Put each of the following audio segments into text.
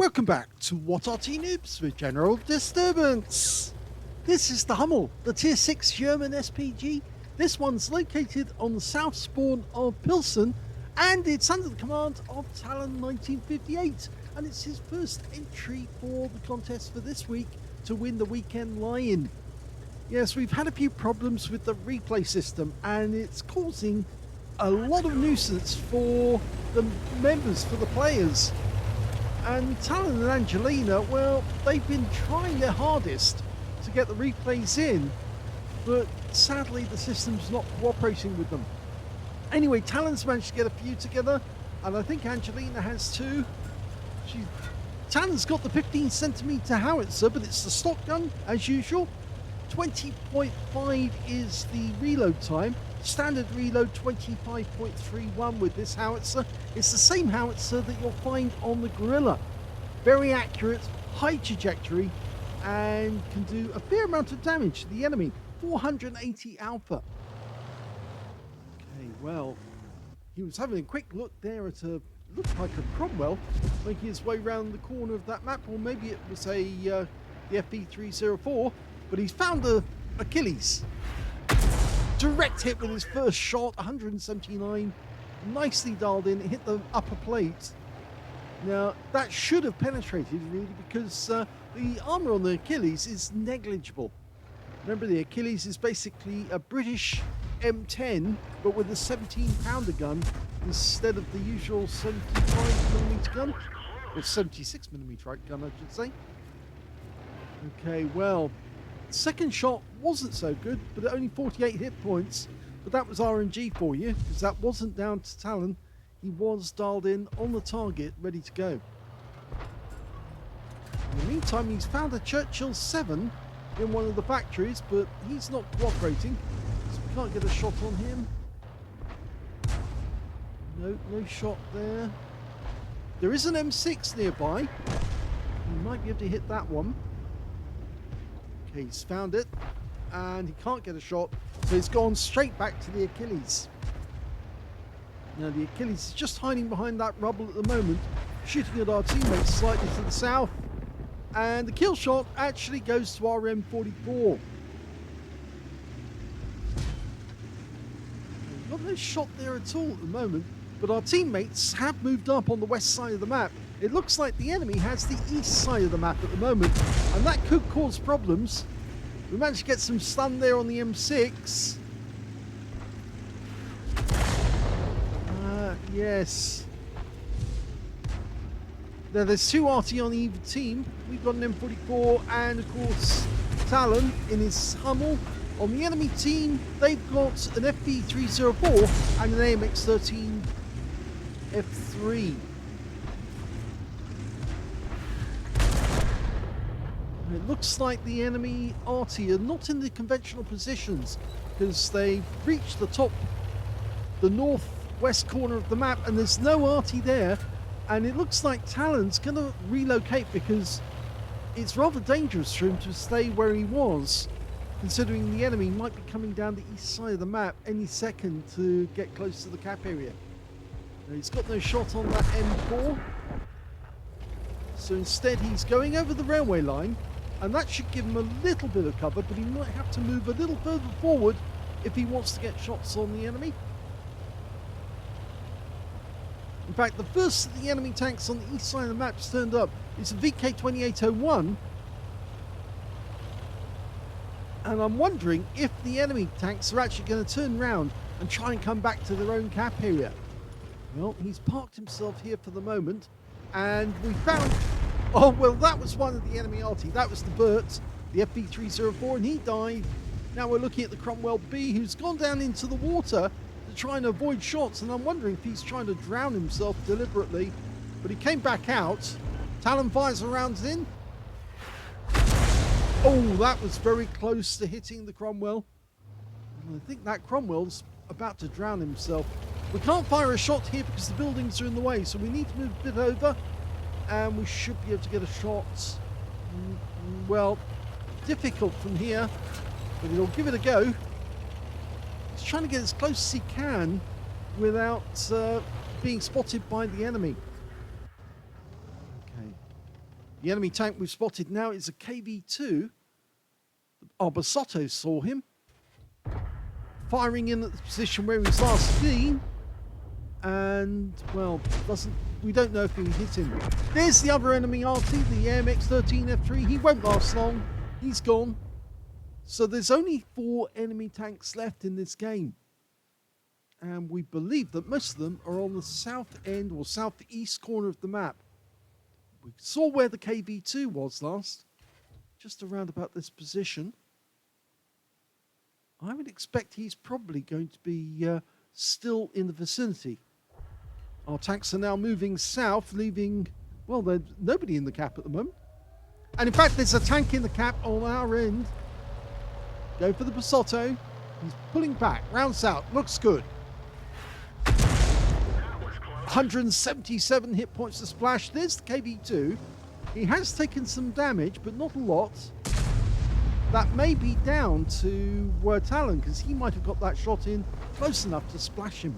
Welcome back to What Arty Noobs with General Disturbance. This is the Hummel, the Tier 6 German SPG. This one's located on the south spawn of Pilsen, and it's under the command of talon1958, and it's his first entry for the contest for this week to win the weekend lie-in. Yes, we've had a few problems with the replay system, and it's causing a lot of nuisance for the members, for the players. And Talon and Angelina, well, they've been trying their hardest to get the replays in, but sadly the system's not cooperating with them. Anyway, Talon's managed to get a few together, and I think Angelina has too. Talon's got the 15cm howitzer, but it's the stock gun as usual. 20.5 is the reload time. Standard reload 25.31 with this howitzer. It's the same howitzer that you'll find on the Gorilla. Very accurate, high trajectory, and can do a fair amount of damage to the enemy. 480 alpha. Okay, well, he was having a quick look there at a, looked like a Cromwell, making his way around the corner of that map, or maybe it was a the FV304, but he's found the Achilles. Direct hit with his first shot, 179, nicely dialed in, hit the upper plate. Now that should have penetrated really, because the armor on the Achilles is negligible. Remember, the Achilles is basically a British M10 but with a 17-pounder gun instead of the usual 75mm gun, or 76mm gun I should say. Okay, well, second shot wasn't so good, but only 48 hit points. But that was RNG for you, because that wasn't down to Talon. He was dialed in on the target, ready to go. In the meantime, he's found a Churchill 7 in one of the factories, but he's not cooperating, so we can't get a shot on him. No shot there. There is an M6 nearby. He might be able to hit that one. Okay, he's found it, and he can't get a shot, so he's gone straight back to the Achilles. Now the Achilles is just hiding behind that rubble at the moment, shooting at our teammates slightly to the south, and the kill shot actually goes to our M44. We've got no shot there at all at the moment, but our teammates have moved up on the west side of the map. It looks like the enemy has the east side of the map at the moment, and that could cause problems. We managed to get some stun there on the M6. Yes. Now there's two Arty on either team. We've got an M44 and of course Talon in his Hummel. On the enemy team, they've got an FV304 and an AMX-13 F3. It looks like the enemy Arty are not in the conventional positions, because they've reached the top, the northwest corner of the map, and there's no Arty there. And it looks like Talon's going to relocate, because it's rather dangerous for him to stay where he was, considering the enemy might be coming down the east side of the map any second to get close to the cap area. Now, he's got no shot on that M4, so instead he's going over the railway line. And that should give him a little bit of cover, but he might have to move a little further forward if he wants to get shots on the enemy. In fact, the first of the enemy tanks on the east side of the map turned up. It's a VK2801. And I'm wondering if the enemy tanks are actually going to turn around and try and come back to their own cap area. Well, he's parked himself here for the moment, and we found... Oh, well, that was one of the enemy Arty. That was the Burt, the FV304, and he died. Now we're looking at the Cromwell B, who's gone down into the water to try and avoid shots, and I'm wondering if he's trying to drown himself deliberately. But he came back out. Talon fires a round in. Oh, that was very close to hitting the Cromwell. And I think that Cromwell's about to drown himself. We can't fire a shot here because the buildings are in the way, so we need to move a bit over. And we should be able to get a shot. Well, difficult from here, but we'll give it a go. He's trying to get as close as he can without being spotted by the enemy. Okay, The enemy tank we've spotted now is a KV-2. Our Basotto saw him firing in at the position where he was last seen, and well, we don't know if he hit him. There's the other enemy Arty, the AMX-13F3. He won't last long. He's gone. So there's only 4 enemy tanks left in this game, and we believe that most of them are on the south end or southeast corner of the map. We saw where the KV-2 was last, just around about this position. I would expect he's probably going to be still in the vicinity. Our tanks are now moving south, leaving, well, there's nobody in the cap at the moment. And in fact, there's a tank in the cap on our end. Go for the Basotto. He's pulling back, rounds out, looks good. 177 hit points to splash. There's the KV-2. He has taken some damage, but not a lot. That may be down to Talon, because he might have got that shot in close enough to splash him.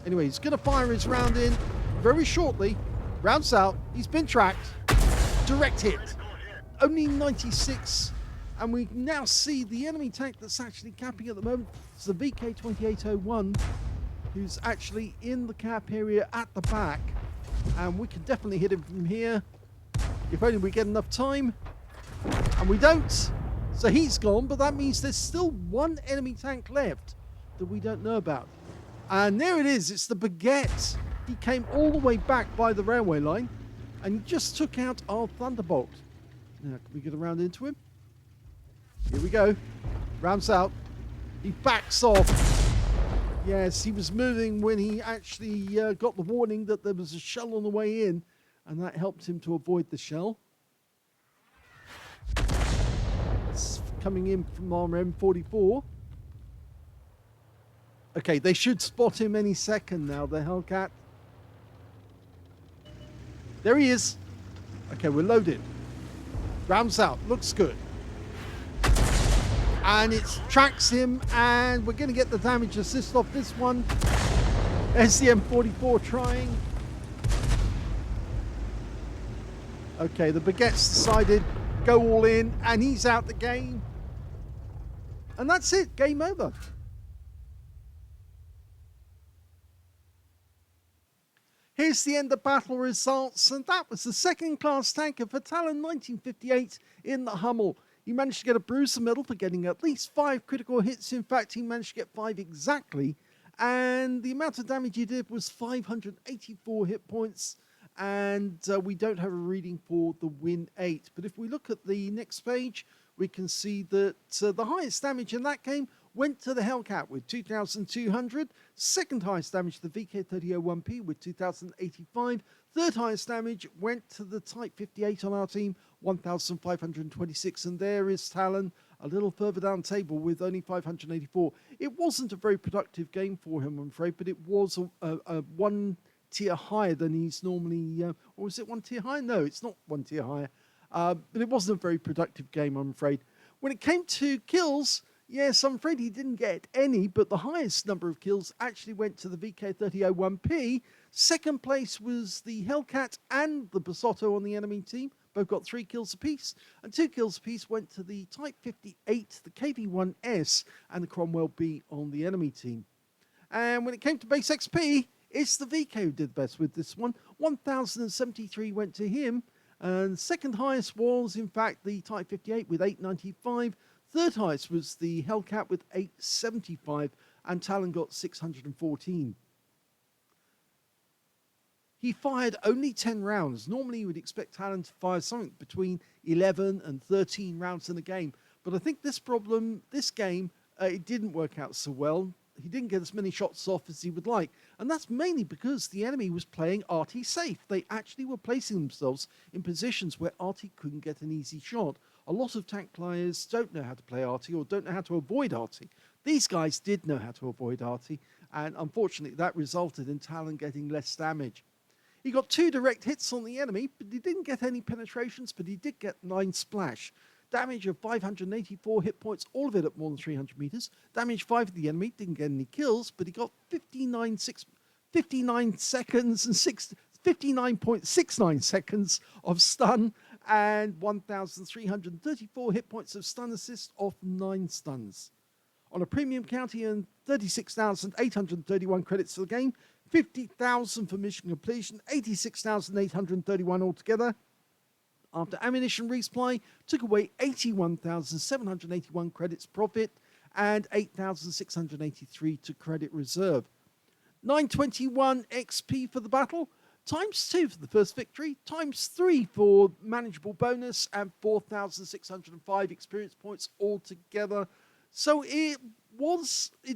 Anyway, he's going to fire his round in very shortly. Rounds out. He's been tracked. Direct hit. Only 96. And we now see the enemy tank that's actually capping at the moment. It's the VK2801, who's actually in the cap area at the back. And we can definitely hit him from here, if only we get enough time. And we don't. So he's gone, but that means there's still 1 enemy tank left that we don't know about. And there it is. It's the Baguette. He came all the way back by the railway line and just took out our Thunderbolt. Now, can we get around into him? Here we go. Rounds out. He backs off. Yes, he was moving when he actually got the warning that there was a shell on the way in, and that helped him to avoid the shell. It's coming in from our M44. Okay, they should spot him any second now, the Hellcat. There he is. Okay, we're loaded. Rounds out. Looks good. And it tracks him, and we're going to get the damage assist off this one. There's the M44 trying. Okay, the Baguette's decided go all in, and he's out the game. And that's it. Game over. Here's the end of battle results, and that was the second-class tanker for talon1958 in the Hummel. He managed to get a Bruiser medal for getting at least 5 critical hits. In fact, he managed to get 5 exactly. And the amount of damage he did was 584 hit points. And we don't have a reading for the Win 8. But if we look at the next page, we can see that the highest damage in that game went to the Hellcat with 2,200. Second highest damage to the VK3001P with 2,085. Third highest damage went to the Type 58 on our team, 1,526. And there is Talon a little further down the table with only 584. It wasn't a very productive game for him, I'm afraid, but it was a 1 tier higher than he's normally... or is it 1 tier higher? No, it's not 1 tier higher. But it wasn't a very productive game, I'm afraid. When it came to kills... Yes, I'm afraid he didn't get any, but the highest number of kills actually went to the VK3001P. Second place was the Hellcat and the Basotto on the enemy team. Both got 3 kills apiece. And 2 kills apiece went to the Type 58, the KV-1S, and the Cromwell B on the enemy team. And when it came to base XP, it's the VK who did best with this one. 1,073 went to him. And second highest was, in fact, the Type 58 with 895. Third highest was the Hellcat with 875, and Talon got 614. He fired only 10 rounds. Normally you would expect Talon to fire something between 11 and 13 rounds in a game. But I think this game, it didn't work out so well. He didn't get as many shots off as he would like. And that's mainly because the enemy was playing Arty safe. They actually were placing themselves in positions where Arty couldn't get an easy shot. A lot of tank players don't know how to play Arty or don't know how to avoid Arty. These guys did know how to avoid Arty, and unfortunately that resulted in Talon getting less damage. He got 2 direct hits on the enemy, but he didn't get any penetrations, but he did get 9 splash. Damage of 584 hit points, all of it at more than 300 meters. Damage 5 of the enemy, didn't get any kills, but he got 59 seconds and 59.69 seconds of stun, and 1,334 hit points of stun assist off 9 stuns. On a premium count, he earned 36,831 credits for the game, 50,000 for mission completion, 86,831 altogether. After ammunition resupply, took away 81,781 credits profit and 8,683 to credit reserve. 921 XP for the battle, ×2 for the first victory, ×3 for manageable bonus, and 4,605 experience points altogether. So it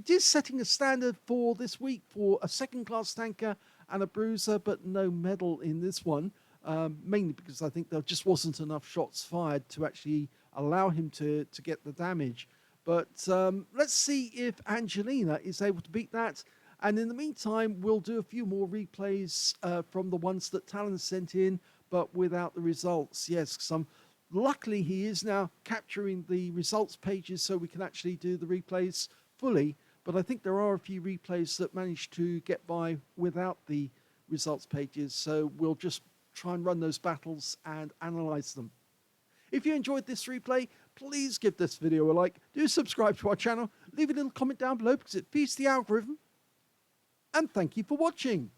is setting a standard for this week for a second-class tanker and a bruiser, but no medal in this one, mainly because I think there just wasn't enough shots fired to actually allow him to get the damage. But let's see if Angelina is able to beat that. And in the meantime, we'll do a few more replays from the ones that Talon sent in, but without the results. Yes, luckily he is now capturing the results pages so we can actually do the replays fully. But I think there are a few replays that managed to get by without the results pages. So we'll just try and run those battles and analyze them. If you enjoyed this replay, please give this video a like. Do subscribe to our channel. Leave a little comment down below because it feeds the algorithm. And thank you for watching.